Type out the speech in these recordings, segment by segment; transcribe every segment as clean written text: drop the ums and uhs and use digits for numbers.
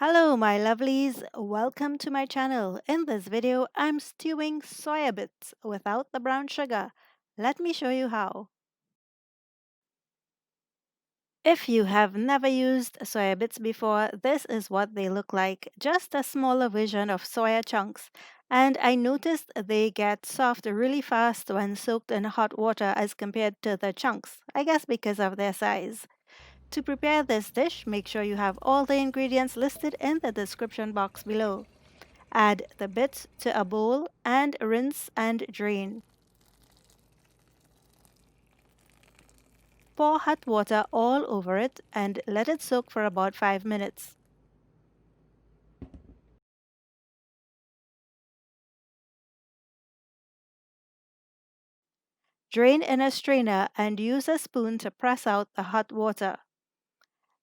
Hello my lovelies, welcome to my channel. In this video, I'm stewing soya bits without the brown sugar. Let me show you how. If you have never used soya bits before, this is what they look like, just a smaller version of soya chunks. And I noticed they get soft really fast when soaked in hot water as compared to the chunks, I guess because of their size. To prepare this dish, make sure you have all the ingredients listed in the description box below. Add the bits to a bowl and rinse and drain. Pour hot water all over it and let it soak for about 5 minutes. Drain in a strainer and use a spoon to press out the hot water.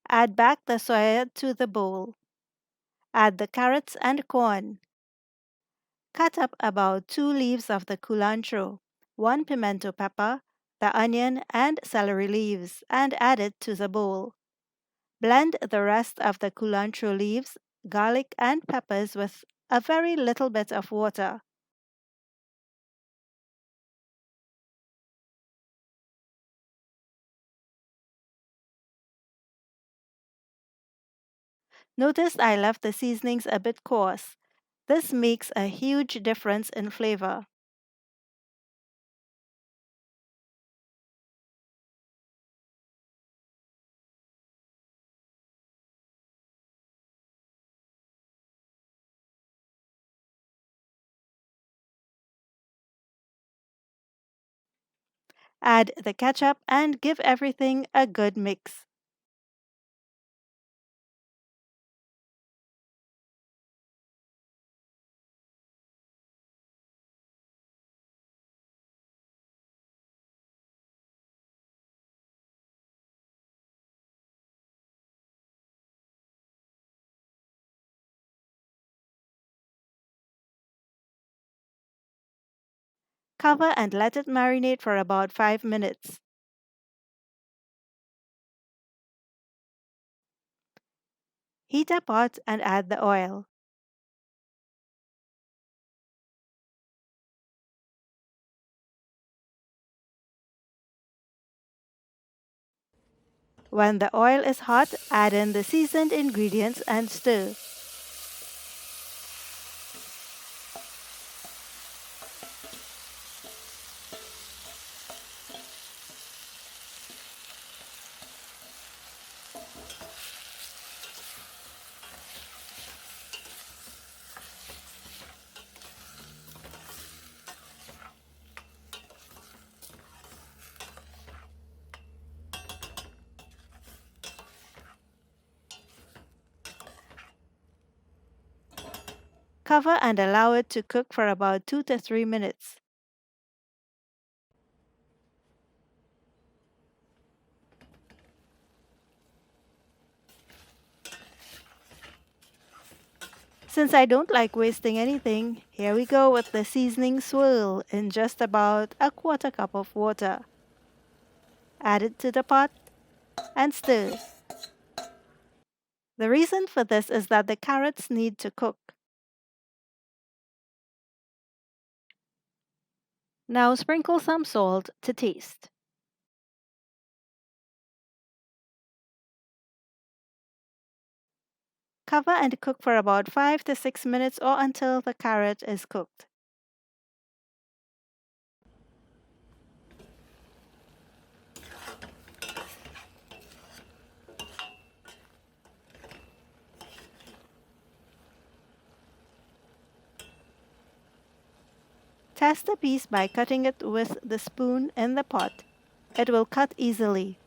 Add back the soya to the bowl. Add the carrots and corn. Cut up about 2 leaves of the cilantro, 1 pimento pepper, the onion and celery leaves, and add it to the bowl. Blend the rest of the cilantro leaves, garlic, and peppers with a very little bit of water. Notice I left the seasonings a bit coarse. This makes a huge difference in flavor. Add the ketchup and give everything a good mix. Cover and let it marinate for about 5 minutes. Heat a pot and add the oil. When the oil is hot, add in the seasoned ingredients and stir. Cover and allow it to cook for about 2 to 3 minutes. Since I don't like wasting anything, here we go with the seasoning swirl in just about a quarter cup of water. Add it to the pot and stir. The reason for this is that the carrots need to cook. Now sprinkle some salt to taste. Cover and cook for about 5 to 6 minutes or until the carrot is cooked. Test the piece by cutting it with the spoon in the pot. It will cut easily.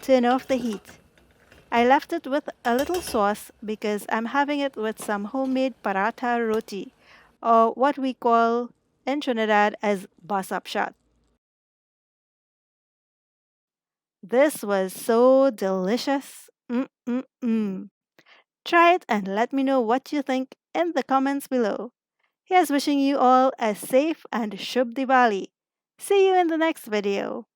Turn off the heat. I left it with a little sauce because I'm having it with some homemade paratha roti, or what we call in Trinidad as basap shot. This was so delicious. Mm-mm-mm. Try it and let me know what you think in the comments below. Here's wishing you all a safe and Shubh Diwali. See you in the next video.